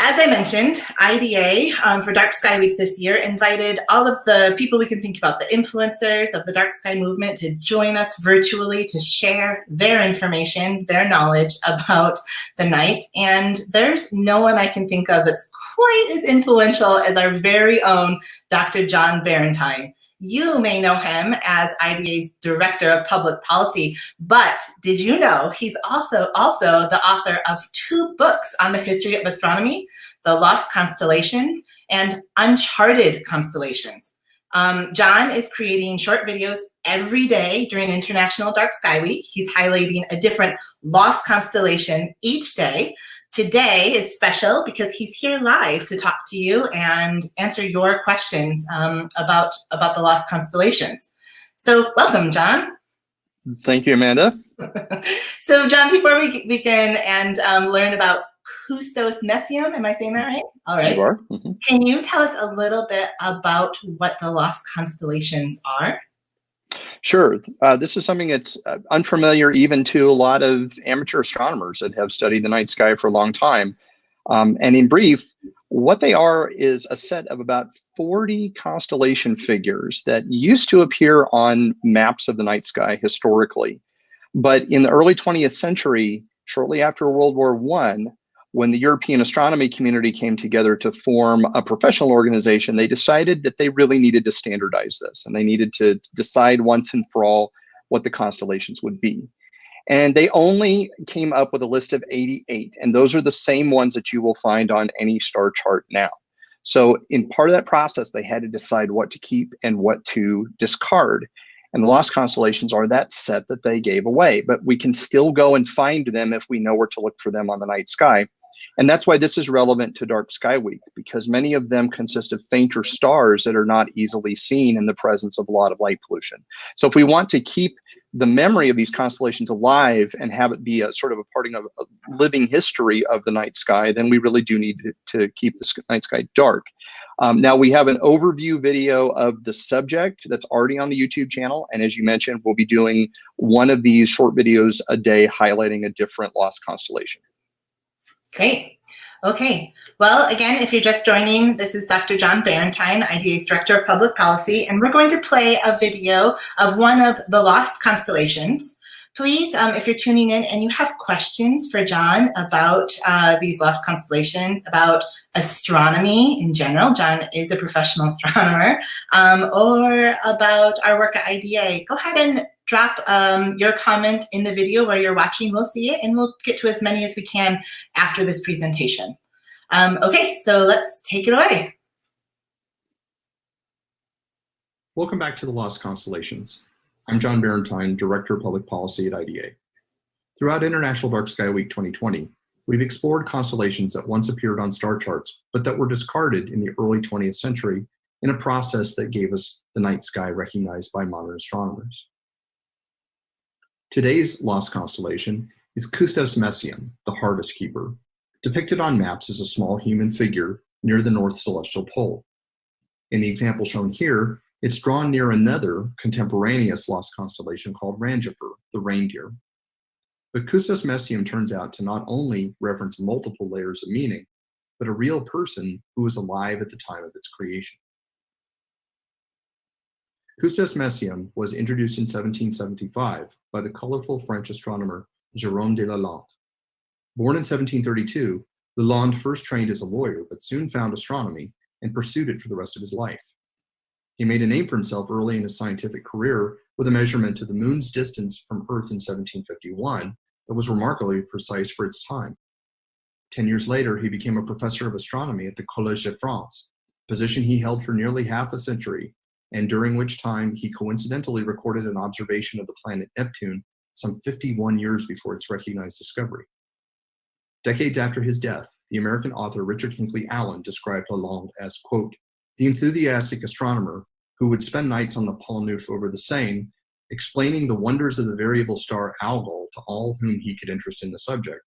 As I mentioned, IDA for Dark Sky Week this year invited all of the people we can think about, the influencers of the Dark Sky movement, to join us virtually to share their information, their knowledge about the night. And there's no one I can think of that's quite as influential as our very own Dr. John Barentine. You may know him as IDA's Director of Public Policy, but did you know he's also the author of 2 books on the history of astronomy, The Lost Constellations and Uncharted Constellations. John is creating short videos every day during International Dark Sky Week. He's highlighting a different lost constellation each day. Today is special because he's here live to talk to you and answer your questions about the lost constellations. So welcome, John. Thank you, Amanda. So John, before we begin and learn about Custos Messium, am I saying that right? All right. You are. Mm-hmm. Can you tell us a little bit about what the lost constellations are? Sure. This is something that's unfamiliar even to a lot of amateur astronomers that have studied the night sky for a long time. And in brief, what they are is a set of about 40 constellation figures that used to appear on maps of the night sky historically. But in the early 20th century, shortly after World War I, when the European astronomy community came together to form a professional organization, they decided that they really needed to standardize this, and they needed to decide once and for all what the constellations would be. And they only came up with a list of 88, and those are the same ones that you will find on any star chart now. So in part of that process, they had to decide what to keep and what to discard. And the lost constellations are that set that they gave away, but we can still go and find them if we know where to look for them on the night sky. And that's why this is relevant to Dark Sky Week, because many of them consist of fainter stars that are not easily seen in the presence of a lot of light pollution. So if we want to keep the memory of these constellations alive and have it be a sort of a part of a living history of the night sky, then we really do need to keep the night sky dark. Now we have an overview video of the subject that's already on the YouTube channel. And as you mentioned, we'll be doing one of these short videos a day highlighting a different lost constellation. Great. Okay. Well, again, if you're just joining, this is Dr. John Barentine, IDA's Director of Public Policy, and we're going to play a video of one of the lost constellations. Please, if you're tuning in and you have questions for John about these lost constellations, about astronomy in general, John is a professional astronomer, or about our work at IDA, go ahead and drop your comment in the video where you're watching. We'll see it, and we'll get to as many as we can after this presentation. Okay, so let's take it away. Welcome back to the Lost Constellations. I'm John Barentine, Director of Public Policy at IDA. Throughout International Dark Sky Week 2020, we've explored constellations that once appeared on star charts, but that were discarded in the early 20th century in a process that gave us the night sky recognized by modern astronomers. Today's lost constellation is Custos Messium, the Harvest Keeper, depicted on maps as a small human figure near the North Celestial Pole. In the example shown here, it's drawn near another contemporaneous lost constellation called Rangifer, the reindeer. But Custos Messium turns out to not only reference multiple layers of meaning, but a real person who was alive at the time of its creation. Custos Messium was introduced in 1775 by the colorful French astronomer Jérôme de Lalande. Born in 1732, Lalande first trained as a lawyer, but soon found astronomy and pursued it for the rest of his life. He made a name for himself early in his scientific career with a measurement of the moon's distance from Earth in 1751 that was remarkably precise for its time. 10 years later, he became a professor of astronomy at the Collège de France, a position he held for nearly half a century, and during which time he coincidentally recorded an observation of the planet Neptune some 51 years before its recognized discovery. Decades after his death, the American author Richard Hinckley Allen described Lalande as, quote, the enthusiastic astronomer who would spend nights on the Pont Neuf over the Seine, explaining the wonders of the variable star Algol to all whom he could interest in the subject,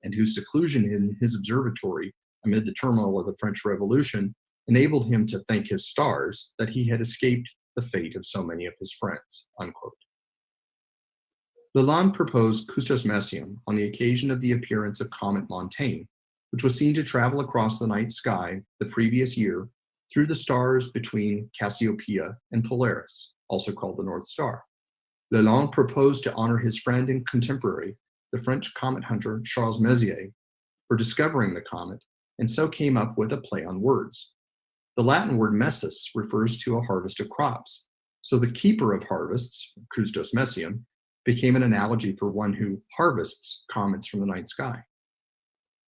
and whose seclusion in his observatory amid the turmoil of the French Revolution enabled him to thank his stars that he had escaped the fate of so many of his friends, unquote. Lalande proposed Custos Messium on the occasion of the appearance of comet Montaigne, which was seen to travel across the night sky the previous year through the stars between Cassiopeia and Polaris, also called the North Star. Lalande proposed to honor his friend and contemporary, the French comet hunter Charles Messier, for discovering the comet, and so came up with a play on words. The Latin word messus refers to a harvest of crops, so the keeper of harvests, Custos Messium, became an analogy for one who harvests comets from the night sky.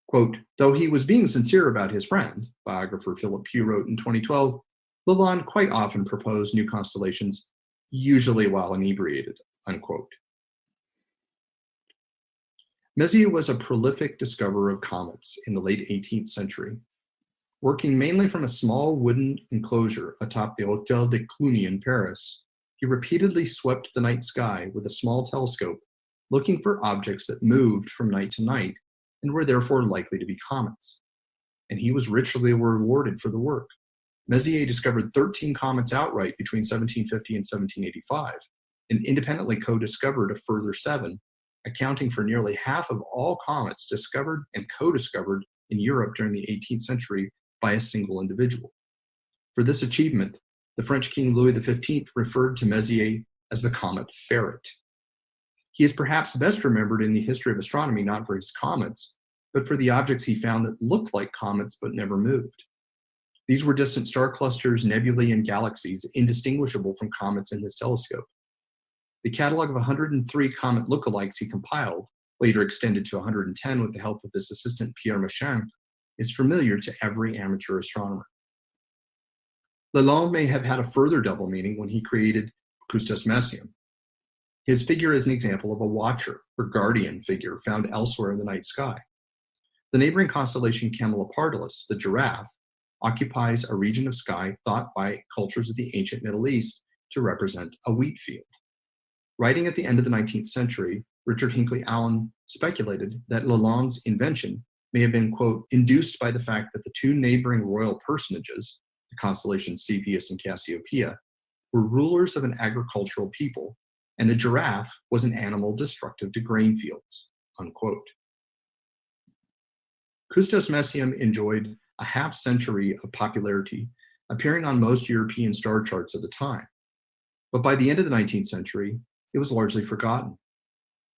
Quote, though he was being sincere about his friend, biographer Philip Pugh wrote in 2012, Lalande quite often proposed new constellations, usually while inebriated, unquote. Messier was a prolific discoverer of comets in the late 18th century. Working mainly from a small wooden enclosure atop the Hôtel de Cluny in Paris, he repeatedly swept the night sky with a small telescope, looking for objects that moved from night to night and were therefore likely to be comets. And he was richly rewarded for the work. Messier discovered 13 comets outright between 1750 and 1785, and independently co-discovered a further 7, accounting for nearly half of all comets discovered and co-discovered in Europe during the 18th century by a single individual. For this achievement, the French King Louis XV referred to Messier as the comet ferret. He is perhaps best remembered in the history of astronomy not for his comets, but for the objects he found that looked like comets but never moved. These were distant star clusters, nebulae, and galaxies indistinguishable from comets in his telescope. The catalog of 103 comet lookalikes he compiled, later extended to 110 with the help of his assistant Pierre Machin, is familiar to every amateur astronomer. Lalande may have had a further double meaning when he created Custos Messium. His figure is an example of a watcher or guardian figure found elsewhere in the night sky. The neighboring constellation Camelopardalis, the giraffe, occupies a region of sky thought by cultures of the ancient Middle East to represent a wheat field. Writing at the end of the 19th century, Richard Hinckley Allen speculated that Lalande's invention may have been, quote, induced by the fact that the two neighboring royal personages, the constellations Cepheus and Cassiopeia, were rulers of an agricultural people, and the giraffe was an animal destructive to grain fields, unquote. Custos Messium enjoyed a half-century of popularity, appearing on most European star charts at the time. But by the end of the 19th century, it was largely forgotten.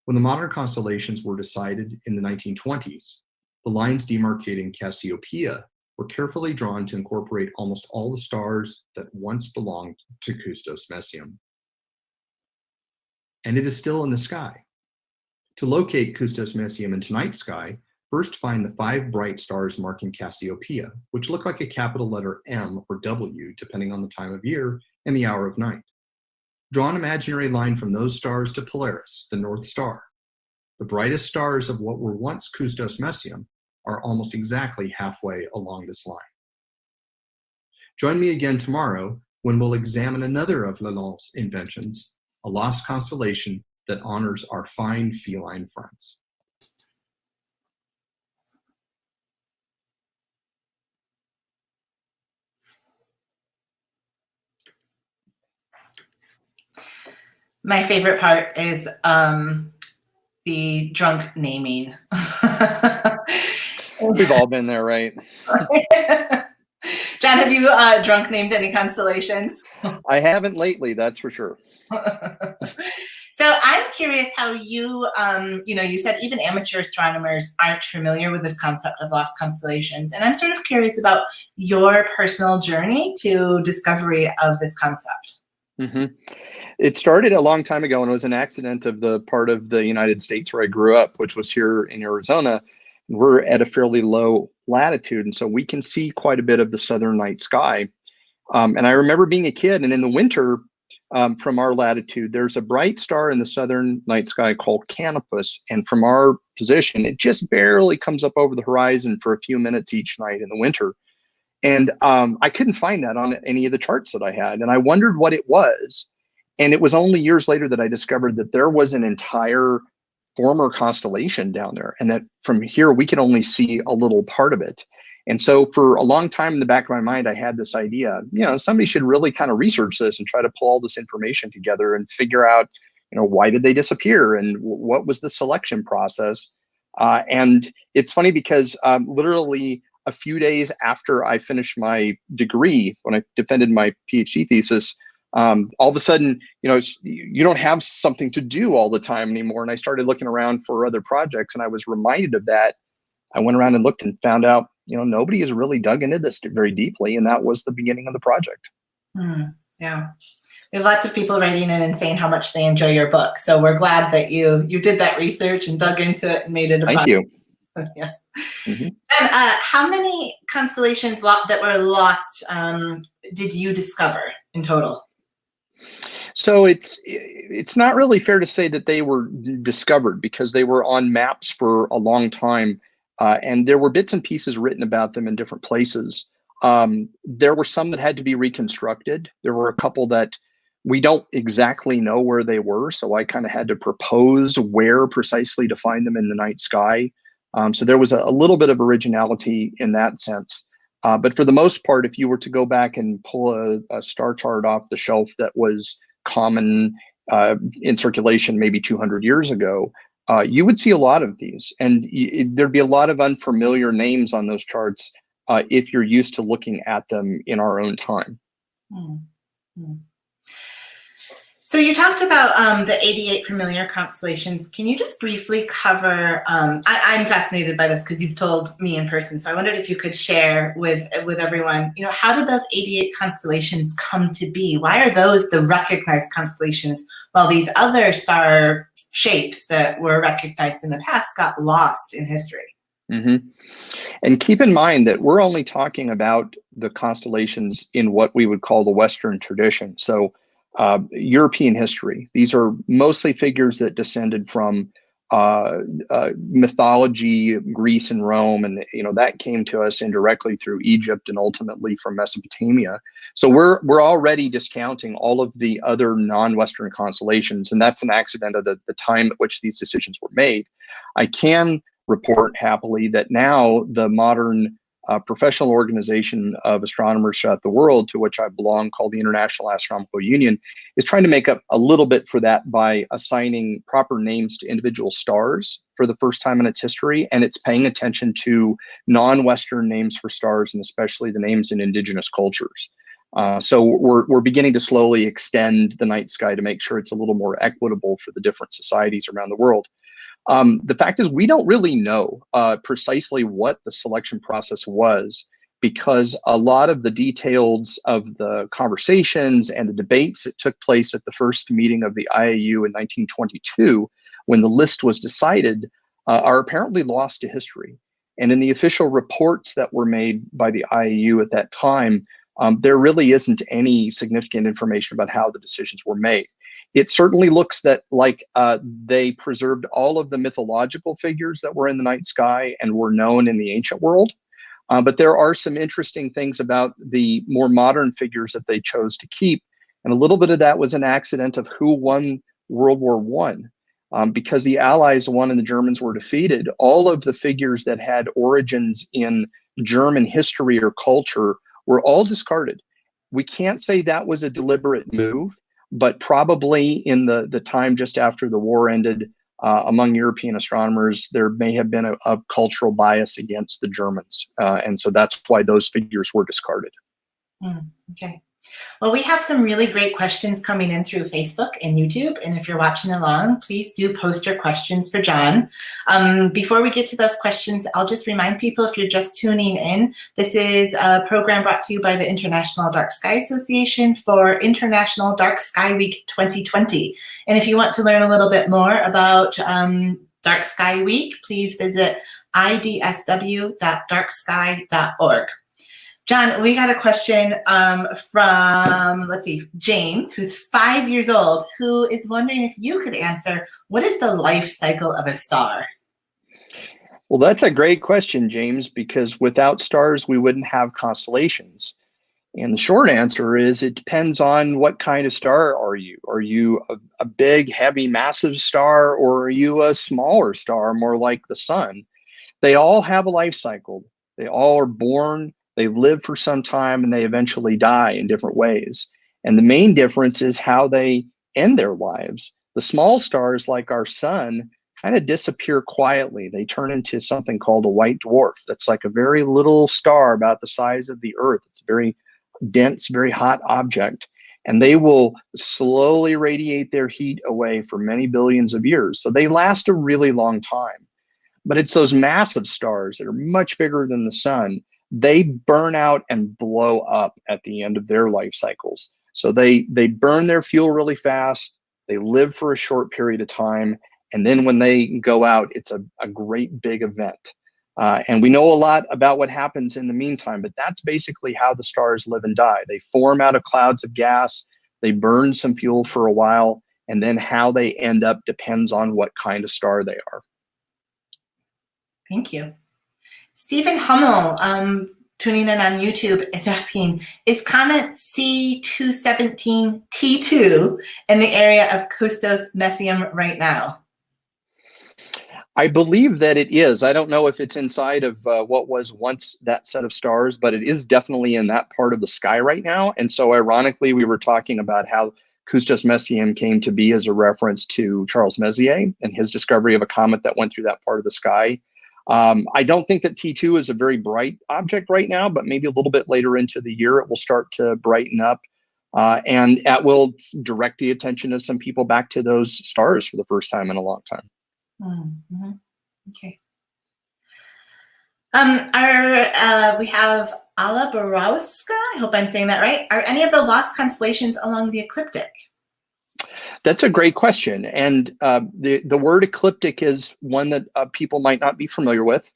When the modern constellations were decided in the 1920s, the lines demarcating Cassiopeia were carefully drawn to incorporate almost all the stars that once belonged to Custos Messium. And it is still in the sky. To locate Custos Messium in night sky, first find the 5 bright stars marking Cassiopeia, which look like a capital letter M or W, depending on the time of year and the hour of night. Draw an imaginary line from those stars to Polaris, the North Star. The brightest stars of what were once Custos Messium are almost exactly halfway along this line. Join me again tomorrow when we'll examine another of Lalande's inventions, a lost constellation that honors our fine feline friends. My favorite part is the drunk naming. We've all been there, right? John, have you drunk named any constellations? I haven't lately, that's for sure. So I'm curious how you, you said even amateur astronomers aren't familiar with this concept of lost constellations. And I'm sort of curious about your personal journey to discovery of this concept. Mm-hmm. It started a long time ago and was an accident of the part of the United States where I grew up, which was here in Arizona. We're at a fairly low latitude, and so we can see quite a bit of the southern night sky. And I remember being a kid, and in the winter, from our latitude, there's a bright star in the southern night sky called Canopus, and from our position, it just barely comes up over the horizon for a few minutes each night in the winter. And I couldn't find that on any of the charts that I had, and I wondered what it was. And it was only years later that I discovered that there was an entire former constellation down there, and that from here we could only see a little part of it. And so for a long time in the back of my mind, I had this idea, somebody should really kind of research this and try to pull all this information together and figure out, why did they disappear and what was the selection process? And it's funny because literally a few days after I finished my degree, when I defended my PhD thesis, all of a sudden, you don't have something to do all the time anymore. And I started looking around for other projects, and I was reminded of that. I went around and looked and found out, nobody has really dug into this very deeply. And that was the beginning of the project. Yeah. We have lots of people writing in and saying how much they enjoy your book. So we're glad that you did that research and dug into it and made it a Thank project. you. Yeah. Mm-hmm. And how many constellations that were lost did you discover in total? So it's not really fair to say that they were discovered, because they were on maps for a long time, and there were bits and pieces written about them in different places. There were some that had to be reconstructed. There were a couple that we don't exactly know where they were, so I kind of had to propose where precisely to find them in the night sky. So there was a little bit of originality in that sense. But for the most part, if you were to go back and pull a star chart off the shelf that was common in circulation maybe 200 years ago, you would see a lot of these. And there'd be a lot of unfamiliar names on those charts if you're used to looking at them in our own time. Mm-hmm. So you talked about the 88 familiar constellations. Can you just briefly cover, I'm fascinated by this because you've told me in person, so I wondered if you could share with everyone, how did those 88 constellations come to be? Why are those the recognized constellations while these other star shapes that were recognized in the past got lost in history? Mm-hmm. And keep in mind that we're only talking about the constellations in what we would call the Western tradition. So European history. These are mostly figures that descended from mythology, Greece and Rome, and that came to us indirectly through Egypt and ultimately from Mesopotamia. So we're already discounting all of the other non-Western constellations, and that's an accident of the time at which these decisions were made. I can report happily that now the modern professional organization of astronomers throughout the world, to which I belong, called the International Astronomical Union, is trying to make up a little bit for that by assigning proper names to individual stars for the first time in its history. And it's paying attention to non-Western names for stars, and especially the names in indigenous cultures. So we're beginning to slowly extend the night sky to make sure it's a little more equitable for the different societies around the world. The fact is, we don't really know precisely what the selection process was, because a lot of the details of the conversations and the debates that took place at the first meeting of the IAU in 1922, when the list was decided, are apparently lost to history. And in the official reports that were made by the IAU at that time, there really isn't any significant information about how the decisions were made. It certainly looks like they preserved all of the mythological figures that were in the night sky and were known in the ancient world. But there are some interesting things about the more modern figures that they chose to keep. And a little bit of that was an accident of who won World War I. Because the Allies won and the Germans were defeated, all of the figures that had origins in German history or culture were all discarded. We can't say that was a deliberate move, but probably in the time just after the war ended, among European astronomers, there may have been a cultural bias against the Germans. And so that's why those figures were discarded. Okay. Well, we have some really great questions coming in through Facebook and YouTube. And if you're watching along, please do post your questions for John. Before we get to those questions, I'll just remind people, if you're just tuning in, this is a program brought to you by the International Dark Sky Association for International Dark Sky Week 2020. And if you want to learn a little bit more about Dark Sky Week, please visit idsw.darksky.org. John, we got a question from, James, who's 5 years old, who is wondering if you could answer, what is the life cycle of a star? Well, that's a great question, James, because without stars, we wouldn't have constellations. And the short answer is it depends on what kind of star are you. Are you a big, heavy, massive star, or are you a smaller star, more like the sun? They all have a life cycle. They all are born, they live for some time, and they eventually die in different ways. And the main difference is how they end their lives. The small stars, like our sun, kind of disappear quietly. They turn into something called a white dwarf. That's like a very little star about the size of the Earth. It's a very dense, very hot object. And they will slowly radiate their heat away for many billions of years. So they last a really long time. But it's those massive stars that are much bigger than the sun. They burn out and blow up at the end of their life cycles. So they burn their fuel really fast. They live for a short period of time. And then when they go out, it's a great big event. And we know a lot about what happens in the meantime, but that's basically how the stars live and die. They form out of clouds of gas, they burn some fuel for a while, and then how they end up depends on what kind of star they are. Thank you. Stephen Hummel, tuning in on YouTube, is asking, is comet C217T2 in the area of Custos Messium right now? I believe that it is. I don't know if it's inside of what was once that set of stars, but it is definitely in that part of the sky right now. And so ironically, we were talking about how Custos Messium came to be as a reference to Charles Messier and his discovery of a comet that went through that part of the sky. I don't think that T2 is a very bright object right now, but maybe a little bit later into the year, it will start to brighten up. And that will direct the attention of some people back to those stars for the first time in a long time. Mm-hmm. Okay. We have Ala Borowska. I hope I'm saying that right. Are any of the lost constellations along the ecliptic? That's a great question. And the word ecliptic is one that people might not be familiar with.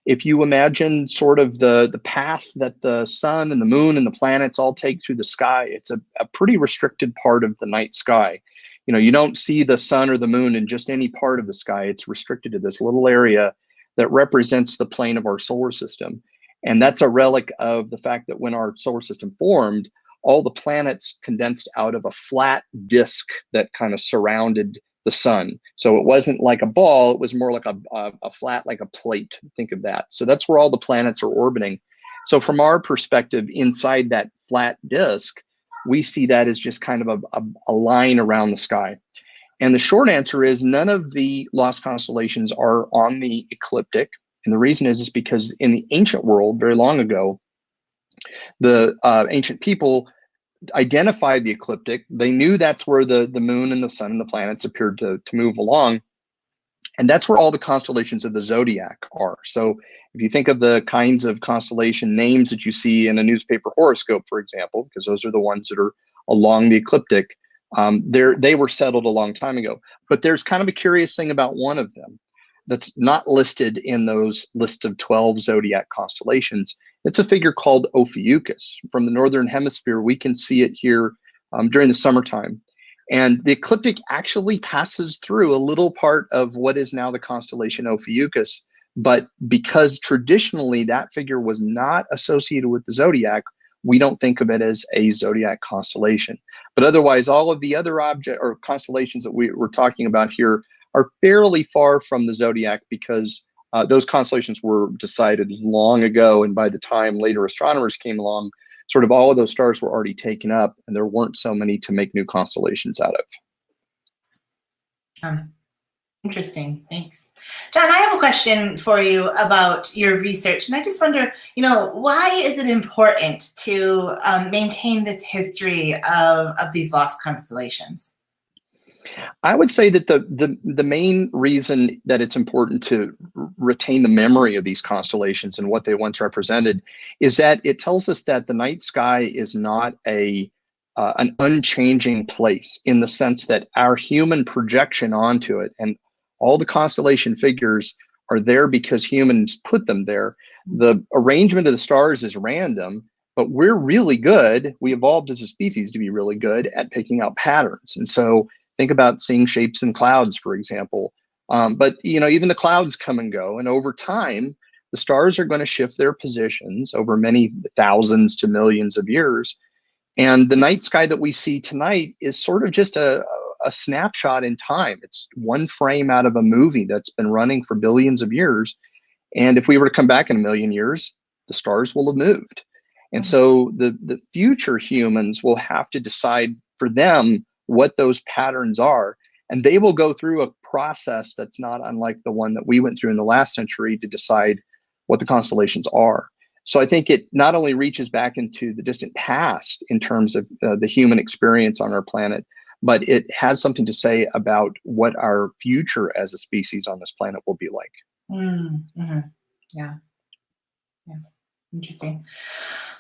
If you imagine sort of the path that the sun and the moon and the planets all take through the sky, it's a pretty restricted part of the night sky. You know, you don't see the sun or the moon in just any part of the sky. It's restricted to this little area that represents the plane of our solar system. And that's a relic of the fact that when our solar system formed, all the planets condensed out of a flat disk that kind of surrounded the sun. So it wasn't like a ball, it was more like a flat, like a plate. Think of that. So that's where all the planets are orbiting. So from our perspective, inside that flat disk, we see that as just kind of a line around the sky. And the short answer is none of the lost constellations are on the ecliptic. And the reason is because in the ancient world, very long ago, the ancient people identified the ecliptic. They knew that's where the moon and the sun and the planets appeared to move along. And that's where all the constellations of the zodiac are. So if you think of the kinds of constellation names that you see in a newspaper horoscope, for example, because those are the ones that are along the ecliptic, they were settled a long time ago. But there's kind of a curious thing about one of them that's not listed in those lists of 12 zodiac constellations. It's a figure called Ophiuchus. From the northern hemisphere, we can see it here during the summertime. And the ecliptic actually passes through a little part of what is now the constellation Ophiuchus. But because traditionally that figure was not associated with the zodiac, we don't think of it as a zodiac constellation. But otherwise, all of the other object or constellations that we're talking about here are fairly far from the zodiac because those constellations were decided long ago. And by the time later astronomers came along, sort of all of those stars were already taken up and there weren't so many to make new constellations out of. Interesting. Thanks. John, I have a question for you about your research. And I just wonder, why is it important to maintain this history of these lost constellations? I would say that the main reason that it's important to retain the memory of these constellations and what they once represented is that it tells us that the night sky is not an unchanging place in the sense that our human projection onto it and all the constellation figures are there because humans put them there. The arrangement of the stars is random, but we're really good. We evolved as a species to be really good at picking out patterns. And so think about seeing shapes in clouds, for example. But even the clouds come and go. And over time, the stars are going to shift their positions over many thousands to millions of years. And the night sky that we see tonight is sort of just a snapshot in time. It's one frame out of a movie that's been running for billions of years. And if we were to come back in a million years, the stars will have moved. And so the future humans will have to decide for them what those patterns are. And they will go through a process that's not unlike the one that we went through in the last century to decide what the constellations are. So I think it not only reaches back into the distant past in terms of the human experience on our planet, but it has something to say about what our future as a species on this planet will be like. Mm-hmm. Yeah. Yeah. Interesting.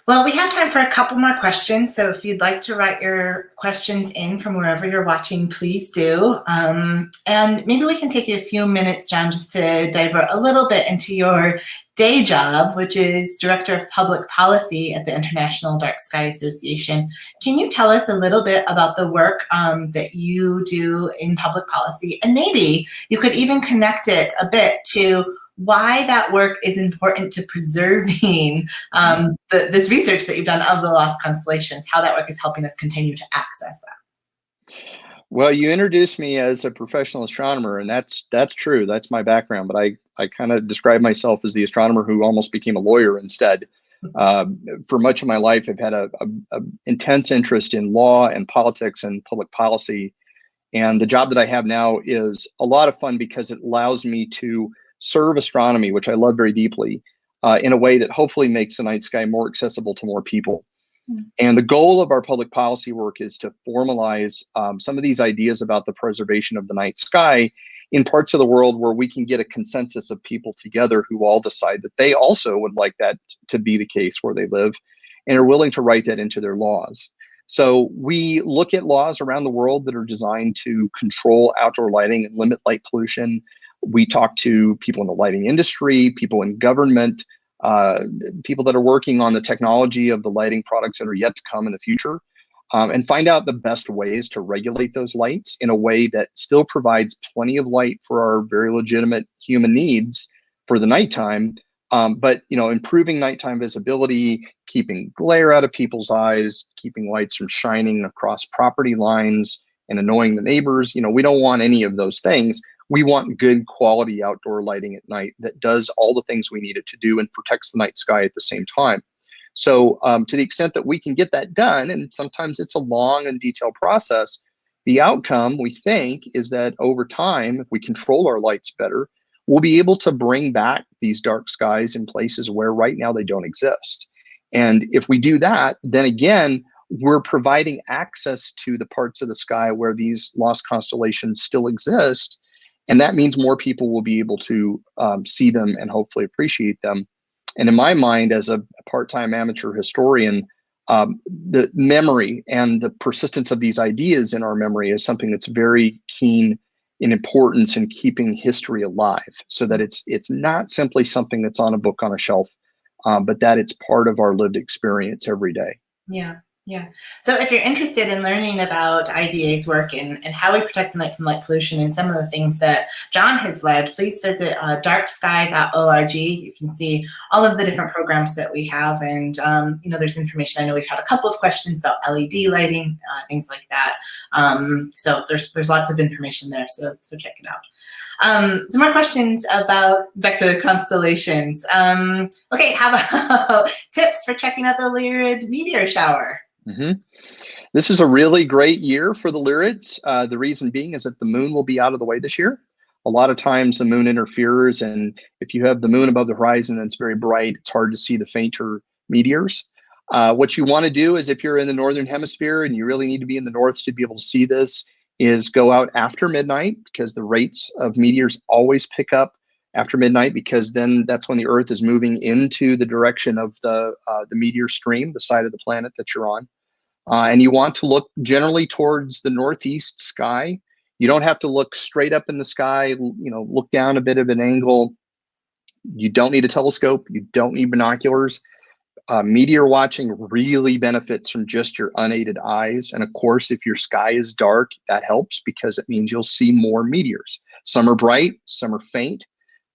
Well, we have time for a couple more questions. So if you'd like to write your questions in from wherever you're watching, please do. And maybe we can take a few minutes, John, just to divert a little bit into your day job, which is Director of Public Policy at the International Dark Sky Association. Can you tell us a little bit about the work that you do in public policy? And maybe you could even connect it a bit to why that work is important to preserving this research that you've done of the lost constellations, how that work is helping us continue to access that. Well, you introduced me as a professional astronomer, and that's true. That's my background, but I kind of describe myself as the astronomer who almost became a lawyer instead. For much of my life, I've had a intense interest in law and politics and public policy. And the job that I have now is a lot of fun because it allows me to serve astronomy, which I love very deeply, in a way that hopefully makes the night sky more accessible to more people. And the goal of our public policy work is to formalize some of these ideas about the preservation of the night sky in parts of the world where we can get a consensus of people together who all decide that they also would like that to be the case where they live and are willing to write that into their laws. So we look at laws around the world that are designed to control outdoor lighting and limit light pollution. We talk to people in the lighting industry, people in government, people that are working on the technology of the lighting products that are yet to come in the future, and find out the best ways to regulate those lights in a way that still provides plenty of light for our very legitimate human needs for the nighttime, but improving nighttime visibility, keeping glare out of people's eyes, keeping lights from shining across property lines and annoying the neighbors. We don't want any of those things. We want good quality outdoor lighting at night that does all the things we need it to do and protects the night sky at the same time. So to the extent that we can get that done, and sometimes it's a long and detailed process, the outcome, we think, is that over time, if we control our lights better, we'll be able to bring back these dark skies in places where right now they don't exist. And if we do that, then again, we're providing access to the parts of the sky where these lost constellations still exist. And that means more people will be able to see them and hopefully appreciate them. And in my mind, as a part-time amateur historian, the memory and the persistence of these ideas in our memory is something that's very keen in importance in keeping history alive, so that it's not simply something that's on a book on a shelf, but that it's part of our lived experience every day. Yeah. Yeah. So if you're interested in learning about IDA's work and how we protect the night from light pollution and some of the things that John has led, please visit darksky.org. You can see all of the different programs that we have. And, there's information. I know we've had a couple of questions about LED lighting, things like that. So there's lots of information there. So check it out. Some more questions back to constellations. Okay, how about tips for checking out the Lyrid meteor shower? Mm-hmm. This is a really great year for the Lyrids. The reason being is that the moon will be out of the way this year. A lot of times the moon interferes, and if you have the moon above the horizon and it's very bright, it's hard to see the fainter meteors. What you want to do is, if you're in the northern hemisphere and you really need to be in the north to be able to see this, is go out after midnight, because the rates of meteors always pick up after midnight, because then that's when the Earth is moving into the direction of the meteor stream, the side of the planet that you're on. And you want to look generally towards the northeast sky. You don't have to look straight up in the sky, look down a bit of an angle. You don't need a telescope. You don't need binoculars. Meteor watching really benefits from just your unaided eyes. And of course, if your sky is dark, that helps because it means you'll see more meteors. Some are bright, some are faint.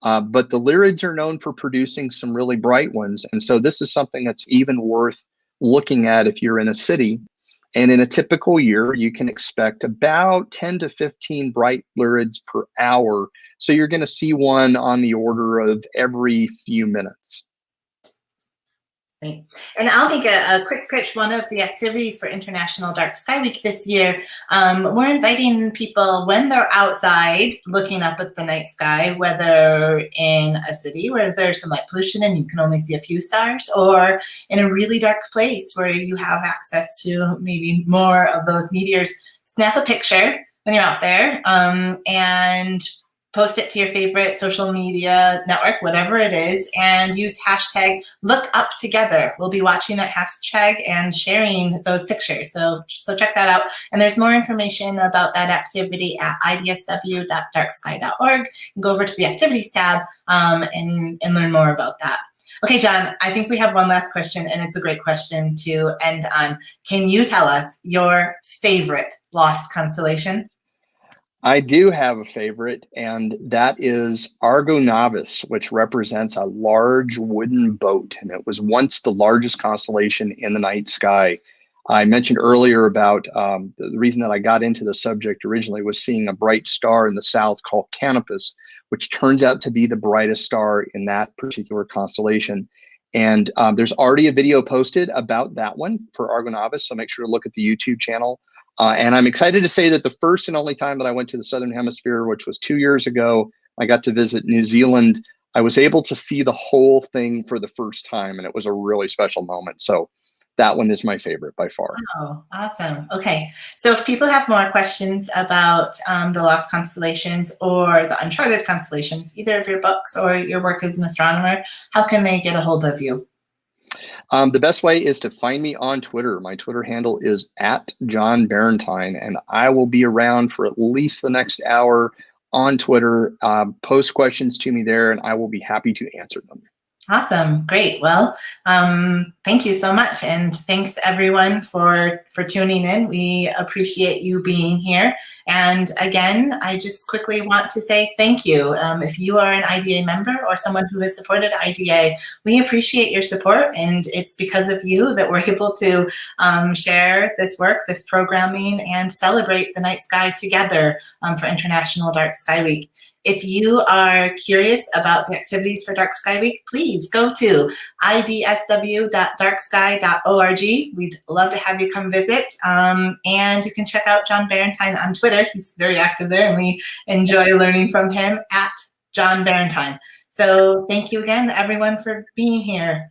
But the Lyrids are known for producing some really bright ones. And so this is something that's even worth looking at if you're in a city. And in a typical year, you can expect about 10 to 15 bright Lyrids per hour. So you're going to see one on the order of every few minutes. Great. And I'll make a quick pitch. One of the activities for International Dark Sky Week this year, we're inviting people when they're outside looking up at the night sky, whether in a city where there's some light pollution and you can only see a few stars, or in a really dark place where you have access to maybe more of those meteors. Snap a picture when you're out there and post it to your favorite social media network, whatever it is, and use hashtag #LookUpTogether. We'll be watching that hashtag and sharing those pictures. So check that out. And there's more information about that activity at idsw.darksky.org. You can go over to the activities tab and learn more about that. Okay, John, I think we have one last question, and it's a great question to end on. Can you tell us your favorite lost constellation? I do have a favorite, and that is Argo Navis, which represents a large wooden boat, and it was once the largest constellation in the night sky. I mentioned earlier about the reason that I got into the subject originally was seeing a bright star in the south called Canopus, which turns out to be the brightest star in that particular constellation. And there's already a video posted about that one for Argo Navis, so make sure to look at the YouTube channel. And I'm excited to say that the first and only time that I went to the Southern Hemisphere, which was 2 years ago, I got to visit New Zealand. I was able to see the whole thing for the first time, and it was a really special moment. So that one is my favorite by far. Oh, awesome. Okay. So if people have more questions about the lost constellations or the uncharted constellations, either of your books or your work as an astronomer, how can they get a hold of you? The best way is to find me on Twitter. My Twitter handle is @JohnBarentine, and I will be around for at least the next hour on Twitter. Post questions to me there, and I will be happy to answer them. Awesome. Great. Well, thank you so much. And thanks everyone for tuning in. We appreciate you being here. And again, I just quickly want to say thank you. If you are an IDA member or someone who has supported IDA, we appreciate your support. And it's because of you that we're able to share this work, this programming, and celebrate the night sky together for International Dark Sky Week. If you are curious about the activities for Dark Sky Week, please go to idsw.darksky.org. We'd love to have you come visit. And you can check out John Barentine on Twitter. He's very active there, and we enjoy learning from him @JohnBarentine. So thank you again, everyone, for being here.